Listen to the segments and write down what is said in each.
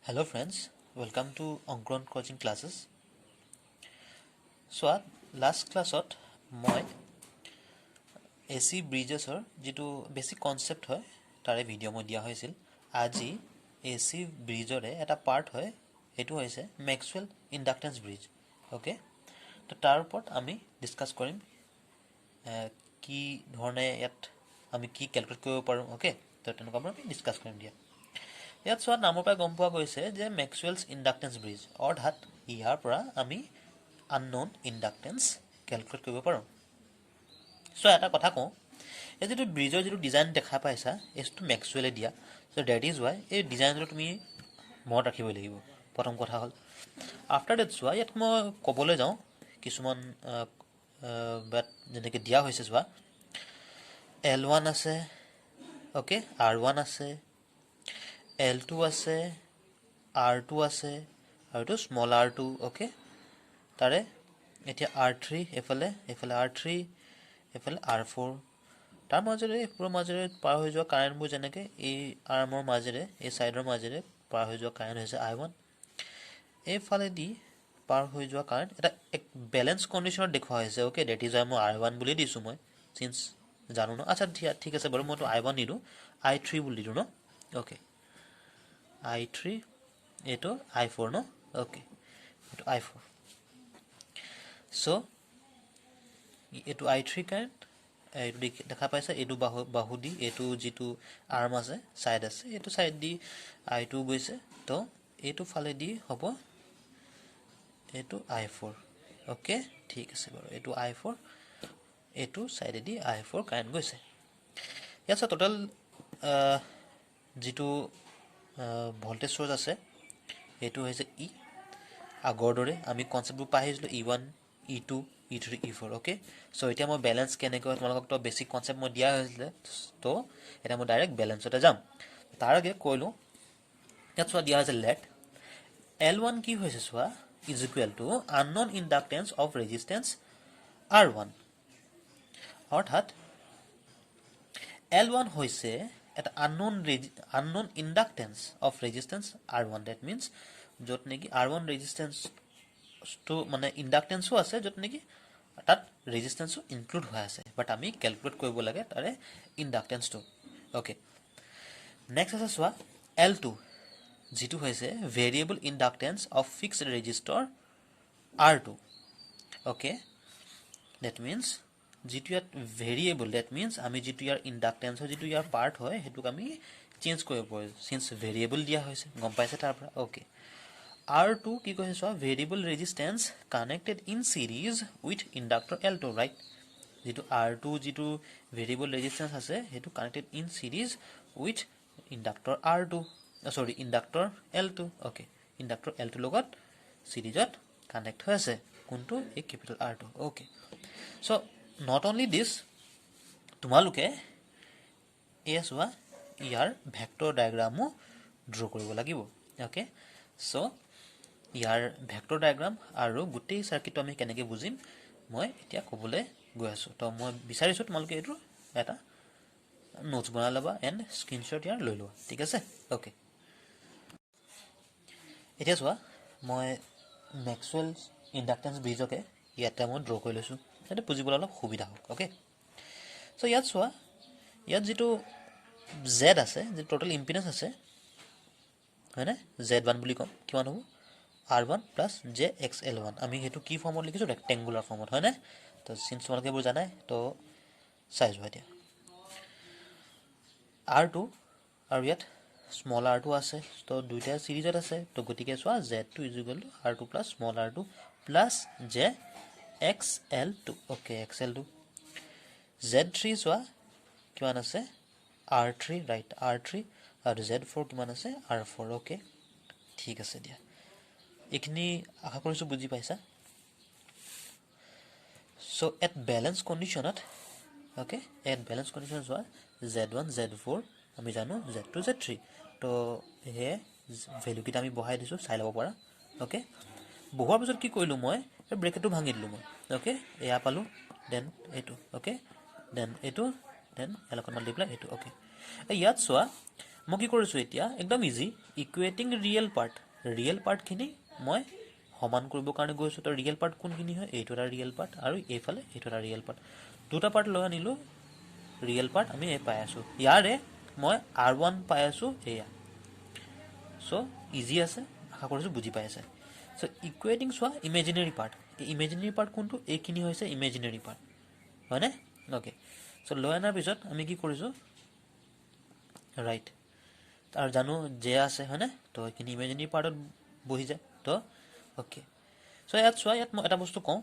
Hello friends, welcome to Angron coaching classes. So last classত মই AC bridges যেটো basic concept হয় তাৰে video মই দিয়া হৈছিল আজি AC ব্ৰিজৰে এটা পাৰ্ট হয় এটো হৈছে ম্যাক্সওয়েল ইন্ডাকটেন্স ব্ৰিজ ওকে তো তাৰ ওপৰত আমি ডিসকাস কৰিম কি ধৰণে ইয়াত আমি কি ক্যালকুলেট কৰিব পাৰো ওকে তো তেনেকুৱা আমি ডিসকাস কৰিম দিয়া ইয়াত সোৱা নামৰ পৰা গম পোৱা গৈছে যে ম্যাক্সওয়েলছ ইন্ডাকটেন্স ব্ৰিজ অৰ্থাৎ ইয়াৰ পৰা আমি unknown inductance calculate কৰিব পাৰো সো এটা কথা কওঁ এই যেটো ব্ৰিজৰ যেটো ডিজাইন দেখা পাইছা এটো ম্যাক্সওয়েলে দিয়া সো দ্যাট ইজ ওয়াই এই ডিজাইনটো তুমি মনত ৰাখিব লাগিব প্ৰথম কথা হল আফটাৰ দ্যাট সোৱা ইয়াত মই ক'বলৈ যাওঁ কিছুমান বাট যেনেকৈ দিয়া হৈছে সোৱা L1 আছে ওকে R1 আছে L2 আছে R2 আছে আৰু তো স্মল r2 ওকে তাৰে এতিয়া R3 এফালে R3 এফালে R4 তাৰ মাজেৰে পুৰা মাজেৰে পাৰ হৈ যোৱা কাৰেন্টবোৰ যেনেকৈ এই আৰ্মৰ মাজেৰে এই সাইডৰ মাজেৰে পাৰ হৈ যোৱা কাৰেন্ট হৈছে I1 এফালে দি পাৰ হৈ যোৱা কাৰেন্ট এটা এক ব্যালেন্স কন্ডিশনত দেখুৱা হৈছে ওকে দ্যাট ইজ মই R1 বুলি দিছো মই সিন্স জানো ন আচ্ছা ঠিক আছে বাৰু মই তো I1 নিদু I3 বুলি দিদু ন ওকে I3 এটো I4 ন ওকে এটো I4 so এটো I3 কাৰেন্ট এটো দেখা পাইছা এটো বাহু দি এটো যেটো আৰ্ম আছে সাইড আছে এটো সাইড দি I2 গৈছে তো এটো ফালে দি হ'ব এটো I4 ওকে ঠিক আছে বাৰু এটো I4 এটো সাইড দি I4 কাৰেন্ট গৈছে ইয়াত টোটাল যেটো ভোল্টেজ সোৰ্স আছে এটো হৈছে E আগৰ দৰে আমি কনসেপ্টবোৰ পাইছিলো E1 E2 E3 E4 okay so এতিয়া মই ব্যালেন্স কেনেকৈ তোমালোকক তো বেসিক কনসেপ্ট মই দিয়া হৈছিল তো এটা মই ডাইৰেক্ট ব্যালেন্সতে যাম তাৰ আগে কইলো ইয়াত সোৱা দিয়া আছে লেট L1 কি হৈছে সোৱা is equal to unknown inductance of resistance R1 অৰ্থাৎ L1 হৈছে এটা unknown inductance of resistance R1 that means যত নেকি R1 resistance to মানে ইন্ডাকটেন্সও আছে যত নেকি তাত ৰেজিস্ট্যান্সও ইনক্লুড হৈ আছে বাট আমি ক্যালকুলেট কৰিব লাগে তাৰে ইন্ডাকটেন্সটো ওকে নেক্সট আছে সোৱা L2 যেটো হৈছে variable inductance of fixed resistor R2 okay that means যেটো ইয়াত ভেৰিয়েবল that means আমি যেটো ইয়াৰ ইন্ডাকটেন্সৰ যেটো ইয়াৰ পাৰ্ট হয় হেতুক আমি চেঞ্জ কৰিব পাৰো সিন্স ভেৰিয়েবল দিয়া হৈছে গম পাইছে তাৰ পৰা ওকে R2 কি কৈছে সোৱা variable resistance connected in series with inductor L2 right যেটো R2 যেটো ভেৰিয়েবল ৰেজিস্ট্যান্স আছে হেতু connected in series with inductor R2 sorry ইন্ডাক্টৰ L2 okay ইন্ডাক্টৰ L2 লগত সিরিজত কানেক্ট হৈ আছে কোনটো এই capital R2 okay so not only this তোমালোকে এসৱা ইয়াৰ ভেক্টৰ ডায়াগ্ৰামও ড্ৰ কৰিব লাগিব ওকে সো ইয়াৰ ভেক্টৰ ডায়াগ্ৰাম আৰু গুটেই সাৰ্কিট আমি কেনেকৈ বুজিম মই এতিয়া ক'বলৈ গৈ আছো তো মই বিচাৰিছো তোমালোকে এটো এটা নোটস বনাই লবা এন্ড স্ক্ৰিনশ্বট ইয়াৰ লৈ লোৱা ঠিক আছে ওকে এতিয়া সোৱা মই ম্যাক্সওয়েল ইন্ডাকটেন্স ব্ৰিজকে ইয়াতে মই ড্ৰ কৰি লৈছো এটা বুজিবলৈ অলপ সুবিধা হ'ব ওকে সো ইয়াত সোৱা ইয়াত যেটো Z আছে যে টোটাল ইম্পিডেন্স আছে হয়নে Z1 বুলি কম কিমান হ'ব R1 plus JXL1 আমি হেতু কি ফৰ্মত লিখিছো ৰেক্টেঙ্গুলাৰ ফৰ্মত হয়নে তো সিন্স তোমালোকে বুজি জানাই তো সাইজ হয় দিয়া R2 আৰু ইয়াত স্মল r2 আছে তো দুইটা সিৰিজত আছে তো গতিকে সোৱা Z2 = R2 plus small r2 plus JXL2 okay XL2 Z3 সোৱা কিমান আছে R3 ৰাইট R3 আৰু Z4 কিমান আছে R4 ওকে ঠিক আছে দিয়া এখিনি আশা কৰিছো বুজি পাইছা সো এট ব্যালেন্স কন্ডিশনত ওকে এট ব্যালেন্স কন্ডিশন সোৱা Z1 Z4 আমি জানো Z2 Z3 তো হে ভ্যালু কিটা আমি বহাই দিছো চাই লব পাৰা ওকে বহুৱাৰ পিছত কি কৰিলো মই ব্ৰেকেটটো ভাঙি দিলো মই ওকে এয়া পালো দেন এটো ওকে দেন এটো দেন এলকন মাল্টিপ্লাই এটো ওকে ইয়াত সোৱা মই কি কৰিছোঁ এতিয়া একদম ইজি ইকুৱেটিং ৰিয়েল পাৰ্টখিনি মই সমান কৰিবৰ কাৰণে গৈছোঁ। তো ৰিয়েল পাৰ্ট কোনখিনি হয়, এইটো এটা ৰিয়েল পাৰ্ট আৰু এইফালে এইটো এটা ৰিয়েল পাৰ্ট, দুটা পাৰ্ট লৈ আনিলোঁ। ৰিয়েল পাৰ্ট আমি এই পাই আছোঁ, ইয়াৰে মই R1 পাই আছোঁ এয়া। চ' ইজি আছে, আশা কৰিছোঁ বুজি পাই আছে। চ' ইকুৱেটিং চোৱা ইমেজিনেৰী পাৰ্ট, এই ইমেজিনেৰী পাৰ্ট কোনটো, এইখিনি হৈছে ইমেজিনেৰী পাৰ্ট হয়নে? অ'কে, চ' লৈ অনাৰ পিছত আমি কি কৰিছোঁ, ৰাইট আৰু জানো যে আছে হয়নে? তো এইখিনি ইমেজিনেৰী পাৰ্টত বহি যায়। তো অ'কে, চ' ইয়াত চোৱা, ইয়াত মই এটা বস্তু কওঁ,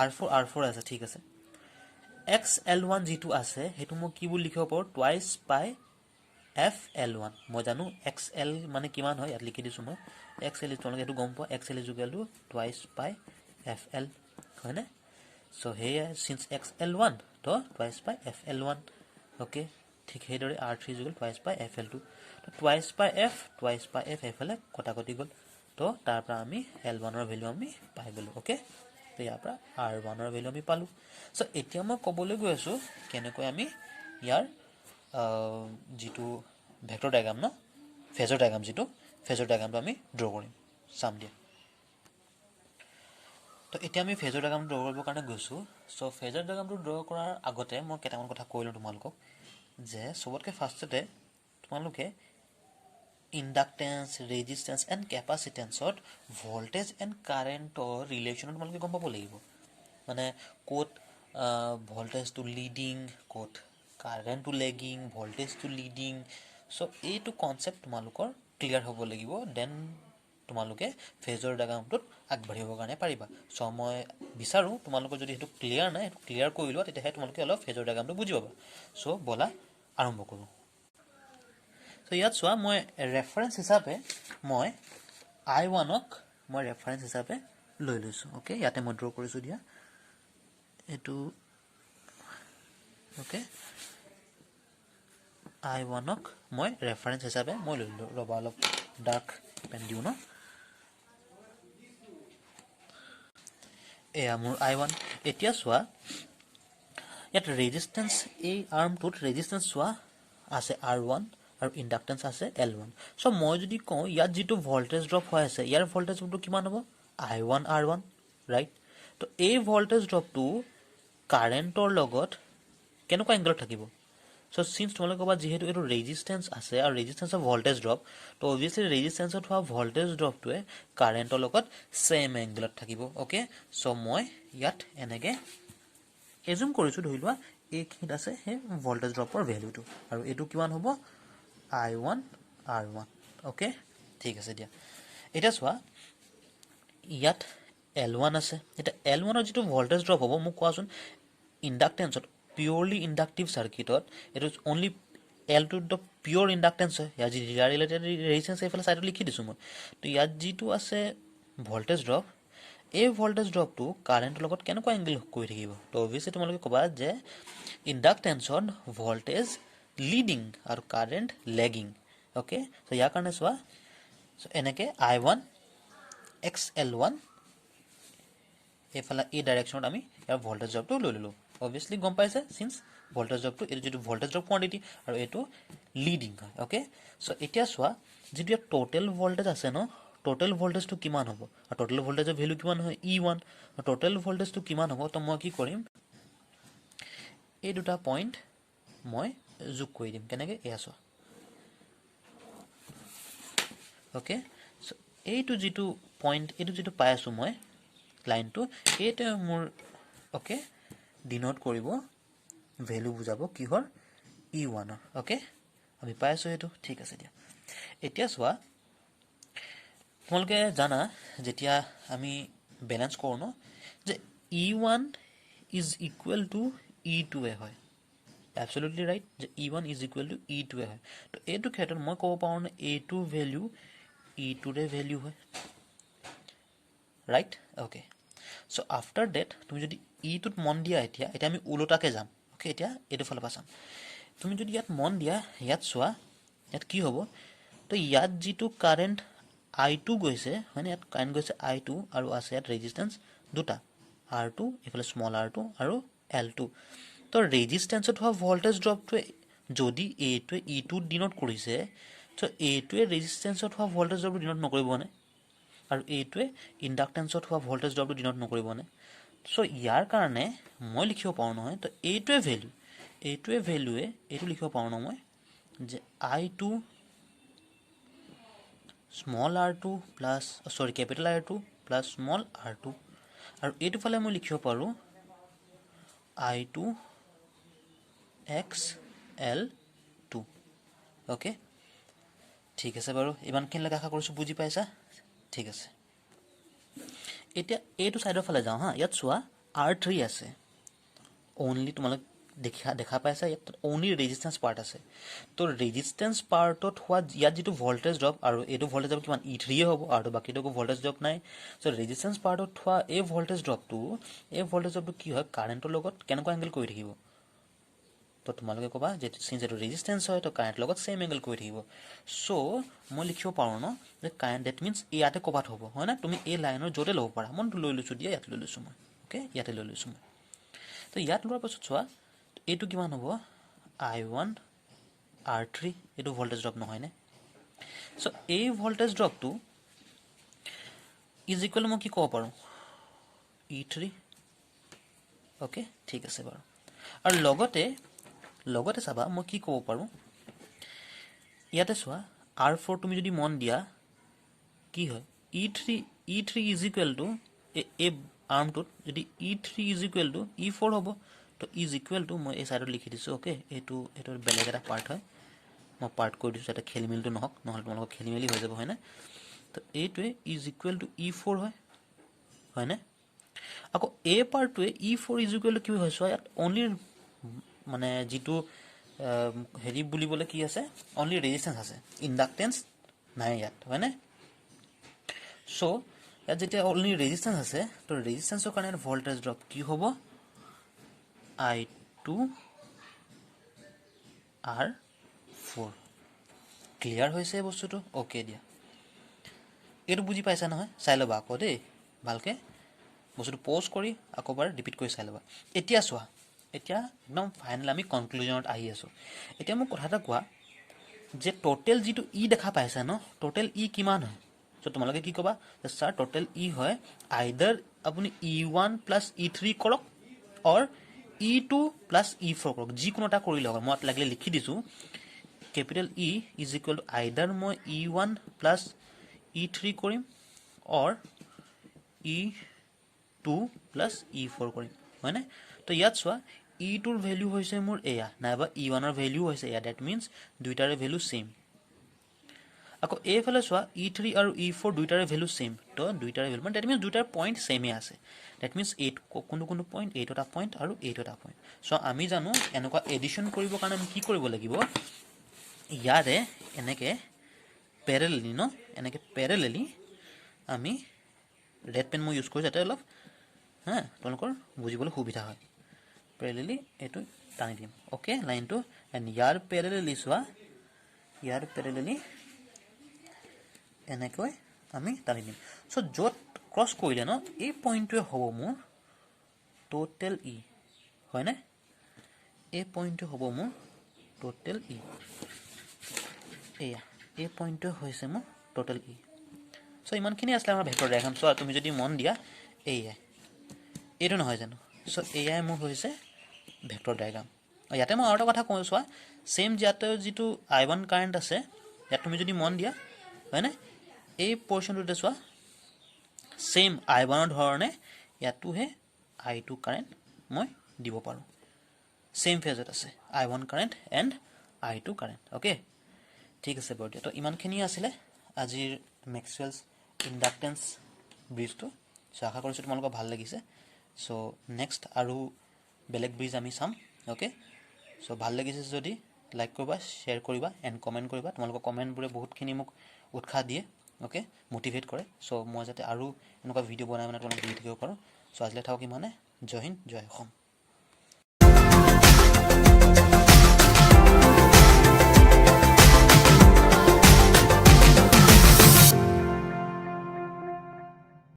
R4 আছে, ঠিক আছে। XL1 যিটো আছে সেইটো মই কি বুলি লিখিব পাৰোঁ, টুৱাইচ পাই FL1। মই জানো XL মানে কিমান হয়, ইয়াত লিখি দিছোঁ মই। XL তোমালোকে এইটো গম পোৱা, XL ইজুকেল টু টুৱাইচ পাই FL হয়নে? চ' সেয়ে চিন্স XL1 তো টুৱাইচ পাই FL1। অ'কে, ঠিক সেইদৰে R3 ইজুকেল টুৱাইচ পাই FL2। তো টুৱাইচ পাই F এইফালে কটাকটি গ'ল। তো তাৰ পৰা আমি L1ৰ ভেলু আমি পাই গ'লোঁ। অ'কে, তো ইয়াৰ পৰা R1ৰ ভেলু আমি পালোঁ। চ' এতিয়া মই ক'বলৈ গৈ আছোঁ কেনেকৈ আমি ইয়াৰ যিটো ভেক্টৰ ডায়াগ্ৰাম ন, ফেজৰ ডায়াগ্ৰামটো আমি ড্ৰ কৰিম, চাম দিয়া। তো এতিয়া আমি ফেজৰ ডায়াগ্ৰামটো ড্ৰ কৰিবৰ কাৰণে গৈছোঁ। চ' ফেজৰ ডায়াগ্ৰামটো ড্ৰ কৰাৰ আগতে মই কেইটামান কথা কৈ লওঁ তোমালোকক, যে চবতকৈ ফাৰ্ষ্টতে তোমালোকে ইণ্ডাকটেন্স, ৰেজিষ্টেন্স এণ্ড কেপাচিটেন্সত ভল্টেজ এণ্ড কাৰেণ্টৰ ৰিলেশ্যনত তোমালোকে গম পাব লাগিব। মানে ক'ত ভল্টেজটো লিডিং, ক'ত কাৰেণ্টটো লেগিং, ভল্টেজটো লিডিং। চ' এইটো কনচেপ্ট তোমালোকৰ ক্লিয়াৰ হ'ব লাগিব, দেন তোমালোকে ফেজৰ ডায়াগ্ৰামটোত আগবাঢ়িবৰ কাৰণে পাৰিবা। চ' মই বিচাৰোঁ তোমালোকৰ যদি সেইটো ক্লিয়াৰ নাই, সেইটো ক্লিয়াৰ কৰি লোৱা, তেতিয়াহে তোমালোকে অলপ ফেজৰ ডায়াগ্ৰামটো বুজি পাবা। চ' ব'লা আৰম্ভ কৰোঁ। চ' ইয়াত চোৱা, মই ৰেফাৰেঞ্চ হিচাপে মই I1ক মই ৰেফাৰেঞ্চ হিচাপে লৈ লৈছোঁ। অ'কে, ইয়াতে মই ড্ৰ কৰিছোঁ দিয়া এইটো। অ'কে, I1ক মই ৰেফাৰেঞ্চ হিচাপে মই লৈ ললোঁ। ৰ'বা অলপ ডাৰ্ক পেন দিওঁ ন। এয়া মোৰ I1। এতিয়া চোৱা, ইয়াত ৰেজিষ্টেন্স, এই আৰ্মটোত ৰেজিষ্টেন্স চোৱা আছে R1 আৰু ইণ্ডাকটেন্স আছে L1। চ' মই যদি কওঁ ইয়াত যিটো ভল্টেজ ড্ৰপ হৈ আছে, ইয়াৰ ভল্টেজ ড্ৰপটো কিমান হ'ব, I1 R1, ৰাইট? তো এই ভল্টেজ ড্ৰপটো কাৰেণ্টৰ লগত কেনেকুৱা এংগলত থাকিব? চ' চিন্স তোমালোকে ক'বা যিহেতু এইটো ৰেজিষ্টেন্স আছে আৰু ৰেজিষ্টেন্সৰ ভল্টেজ ড্ৰপ, তো অবভিয়াছলি ৰেজিষ্টেন্সত হোৱা ভল্টেজ ড্ৰপটোৱে কাৰেণ্টৰ লগত ছেম এংগলত থাকিব। অ'কে, চ' মই ইয়াত এনেকৈ এজুম কৰিছোঁ, ধৰি লোৱা এইখিনিত আছে সেই ভল্টেজ ড্ৰপৰ ভেলুটো, আৰু এইটো কিমান হ'ব, I1 R1। অ'কে, ঠিক আছে দিয়া। এতিয়া চোৱা, ইয়াত L1 আছে। এতিয়া L1ৰ যিটো ভল্টেজ ড্ৰপ হ'ব, মোক কোৱাচোন, ইণ্ডাকটেন্সত, পিয়ৰলি ইণ্ডাক্টিভ চাৰ্কিটত এইটো অনলি L2 পিয়ৰ ইণ্ডাকটেন্স হয়। ইয়াৰ ৰিলেটেড ৰেজিষ্টেন্স এইফালে ছাইডত লিখি দিছোঁ মই। তো ইয়াত যিটো আছে ভল্টেজ ড্ৰপ, এই ভল্টেজ ড্ৰপটো কাৰেণ্টৰ লগত কেনেকুৱা এংগল কৰি থাকিব? তো অবভিয়াছলি তোমালোকে ক'বা যে ইণ্ডাকটেন্সত ভল্টেজ লিডিং আৰু কাৰেণ্ট লেগিং। অ'কে, চ' ইয়াৰ কাৰণে চোৱা, চ' এনেকৈ I1 XL1 এইফালে এই ডাইৰেকশ্যনত আমি ইয়াৰ ভল্টেজ ড্ৰপটো লৈ ল'লোঁ। অবভিয়াছলি গম পাইছে, চিন্স ভল্টেজ ড্ৰপটো, এইটো যিটো ভল্টেজ ড্ৰপ কোৱান্টিটি আৰু এইটো লিডিং হয়। অ'কে, চ' এতিয়া চোৱা, যিটো ইয়াত টোটেল ভল্টেজ আছে ন, টোটেল ভল্টেজটো কিমান হ'ব, আৰু টোটেল ভল্টেজৰ ভেলু কিমান হয়, E1। টোটেল ভল্টেজটো কিমান হ'ব, তো মই কি কৰিম, এই দুটা পইণ্ট মই যোগ কৰি দিম। কেনেকৈ, এয়া চোৱা। অ'কে, চ' এইটো যিটো পইণ্ট, এইটো যিটো পাই আছোঁ মই লাইনটো, এইটোৱে মোৰ অ'কে ডিন'ট কৰিব, ভেলু বুজাব কিহৰ, E1ৰ। অ'কে, আমি পাই আছোঁ সেইটো, ঠিক আছে দিয়া। এতিয়া চোৱা, তোমালোকে জানা যেতিয়া আমি বেলেঞ্চ কৰোঁ ন, যে E1 is equal two E2 হয়। এবছলিউটলি ৰাইট, যে E1 is equal two E2 হয়। তো এইটো ক্ষেত্ৰত মই ক'ব পাৰোঁ নে এইটো ভেলু E2ৰে ভেলু হয়, ৰাইট? অ'কে, চ' আফটাৰ ডেট তুমি যদি ইটোত মন দিয়া, এতিয়া আমি ওলোটাকৈ যাম। অ'কে, এতিয়া এইটো ফালৰ পৰা চাম। তুমি যদি ইয়াত মন দিয়া, ইয়াত চোৱা, ইয়াত কি হ'ব, তো ইয়াত যিটো কাৰেণ্ট I2 গৈছে হয়নে, ইয়াত কাৰেণ্ট গৈছে I2, আৰু আছে ইয়াত ৰেজিষ্টেন্স দুটা, R2, এইফালে স্মল r2 আৰু L2। তো ৰেজিষ্টেন্সত হোৱা ভল্টেজ ড্ৰপটোৱে যদি এইটোৱে E2 ডিন'ট কৰিছে, চ' এইটোৱে ৰেজিষ্টেঞ্চত হোৱা ভল্টেজ ড্ৰপটো ডিন'ট নকৰিবনে আৰু এইটোৱে ইণ্ডাক্টেঞ্চত হোৱা ভল্টেজ ড্ৰপটো ডিন'ট নকৰিবনে চ' ইয়াৰ কাৰণে মই লিখিব পাৰোঁ নহয় তো এইটোৱে ভেলুৱে এইটো লিখিব পাৰোঁ ন মই যে I2 small r2 plus capital R2 plus small r2 আৰু এইটো ফালে মই লিখিব পাৰোঁ I2 XL2 অ'কে ঠিক আছে বাৰু ইমানখিনিলৈকে আশা কৰিছোঁ বুজি পাইছা ঠিক আছে এতিয়া এইটো ছাইডৰ ফালে যাওঁ হা ইয়াত চোৱা R3 আছে অনলি তোমালোক দেখা পাইছা ইয়াত অনলি ৰেজিষ্টেঞ্চ পাৰ্ট আছে তো ৰেজিষ্টেঞ্চ পাৰ্টত হোৱা ইয়াত যিটো ভল্টেজ ড্ৰপ আৰু এইটো ভল্টেজ ড্ৰপ কিমান E3 হ'ব আৰু বাকীটো একো ভল্টেজ ড্ৰপ নাই চ' ৰেজিষ্টেঞ্চ পাৰ্টত হোৱা এই ভল্টেজ ড্ৰপটো কি হয় কাৰেণ্টৰ লগত কেনেকুৱা এংগেল কৰি থাকিব তো তোমালোকে ক'বা যে চিন্স এইটো ৰেজিষ্টেঞ্চ হয় তো কাৰেণ্টৰ লগত ছেম এংগেল কৰি থাকিব চ' মই লিখিব পাৰোঁ ন যে কাৰেণ্ট ডেট মিনছ ইয়াতে ক'বাত হ'ব হয় না তুমি এই লাইনৰ য'তে ল'ব পাৰা মই লৈ লৈছোঁ দিয়া ইয়াত লৈ লৈছোঁ মই অ'কে ইয়াতে লৈ লৈছোঁ মই তো ইয়াত লোৱাৰ পাছত চোৱা এইটো কিমান হ'ব I1 R3 এইটো ভল্টেজ ড্ৰপ নহয়নে চ' এই ভল্টেজ ড্ৰপটো ইজ ইকুৱেল মই কি ক'ব পাৰোঁ E3 অ'কে ঠিক আছে বাৰু আৰু লগতে চাবা মই কি ক'ব পাৰোঁ ইয়াতে চোৱা R4 তুমি যদি মন দিয়া কি হয় E3 ইজ ইকুৱেল টু এই আৰ্মটোত যদি E3 is equal two E4 হ'ব তো ইজ ইকুৱেল টু মই এই ছাইডত লিখি দিছোঁ অ'কে এইটো বেলেগ এটা পাৰ্ট হয় মই পাৰ্ট কৰি দিছোঁ যাতে খেলি মেলিটো নহওক নহ'লে তোমালোকৰ খেলি মেলি হৈ যাব হয়নে তো এইটোৱে ইজ ইকুৱেল টু E4 হয়নে আকৌ এই পাৰ্টটোৱে E4 ইজ ইকুৱেল টু কি হয় চোৱা ইয়াত অনলি মানে যিটো হেৰি বুলিবলৈ কি আছে অনলি ৰেজিষ্টেঞ্চ আছে ইণ্ডাক্টেঞ্চ নাই ইয়াত হয়নে চ' ইয়াত যেতিয়া অনলি ৰেজিষ্টেঞ্চ আছে তো ৰেজিষ্টেঞ্চৰ কাৰণে ভল্টেজ ড্ৰপ কি হ'ব I2 R4 ক্লিয়াৰ হৈছে বস্তুটো অ'কে দিয়া এইটো বুজি পাইছা নহয় চাই ল'বা আকৌ দেই ভালকৈ বস্তুটো প'জ কৰি আকৌ এবাৰ ৰিপিট কৰি চাই ল'বা এতিয়া চোৱা এতিয়া একদম ফাইনেল আমি কনক্লুজনত আহি আছোঁ এতিয়া মোক কথা এটা কোৱা যে টোটেল যিটো ই দেখা পাইছা ন টোটেল ই কিমান হয় চ' তোমালোকে কি ক'বা যে ছাৰ টোটেল ই হয় আইদাৰ আপুনি E1 প্লাছ E3 কৰক অৰ E2 প্লাছ E4 কৰক যিকোনো এটা কৰি লওক মই লাগিলে লিখি দিছোঁ capital E is equal to either মই E1 প্লাছ E3 কৰিম অৰ E2 প্লাছ E4 কৰিম হয়নে তো ইয়াত চোৱা E2ৰ ভেলু হৈছে মোৰ এয়া নাইবা E1ৰ ভেলু হৈছে এয়া ডেট মিনছ দুইটাৰে ভেলু ছেইম আকৌ এইফালে চোৱা E3 আৰু E4 দুইটাৰে ভেলু ছেইম তো দুইটাৰে ভেলু মানে ডেট মিনছ দুইটাৰ পইণ্ট ছেইমে আছে ডেট মিনছ কোনো পইণ্ট এইটো এটা পইণ্ট আৰু এইটো এটা পইণ্ট চ' আমি জানো এনেকুৱা এডিশ্যন কৰিবৰ কাৰণে আমি কি কৰিব লাগিব ইয়াৰে এনেকৈ পেৰেলেলি আমি ৰেড পেন মই ইউজ কৰোঁ যাতে অলপ তোমালোকৰ বুজিবলৈ সুবিধা হয় পেৰেলেলি এইটো টানি দিম অ'কে লাইনটো এণ্ড ইয়াৰ পেৰেলেলি এনেকৈ আমি টানি দিম চ' য'ত ক্ৰছ কৰিলে ন এই পইণ্টটোৱে হ'ব মোৰ টোটেল ই হয়নে এই পইণ্টটো হ'ব মোৰ টোটেল ই এয়া এই পইণ্টটো হৈছে মোৰ টোটেল ই চ' ইমানখিনি আছিলে আমাৰ ভেক্টৰ ডায়াগ্ৰাম চ' তুমি যদি মন দিয়া এইটো নহয় জানো চ' এয়াই মোৰ হৈছে ভেক্টৰ ডায়াগ্ৰাম ইয়াতে মই আৰু এটা কথা কওঁ চোৱা ছেইম ইয়াতে যিটো I1 কাৰেণ্ট আছে ইয়াত তুমি যদি মন দিয়া হয়নে এই পৰ্চনটোতে চোৱা ছেইম I1ৰ ধৰণে ইয়াতোহে I2 কাৰেণ্ট মই দিব পাৰোঁ ছেইম ফেজত আছে I1 current and I2 current okay ঠিক আছে বাৰু দিয়া তো ইমানখিনি আছিলে আজিৰ মেক্সৱেলছ ইণ্ডাক্টেঞ্চ ব্ৰিজটো চ' আশা কৰিছোঁ তোমালোকৰ ভাল লাগিছে চ' নেক্সট আৰু বেলেগ ব্ৰিজ আমি চাম অ'কে চ' ভাল লাগিছে যদি লাইক কৰিবা শ্বেয়াৰ কৰিবা এণ্ড কমেণ্ট কৰিবা তোমালোকৰ কমেণ্টবোৰে বহুতখিনি মোক উৎসাহ দিয়ে অ'কে মটিভেট কৰে চ' মই যাতে আৰু এনেকুৱা ভিডিঅ' বনাই তোমালোকক দি থাকিব পাৰোঁ চ' আজিলৈ থাকক ইমানে জয় হিন্দ জয় অসম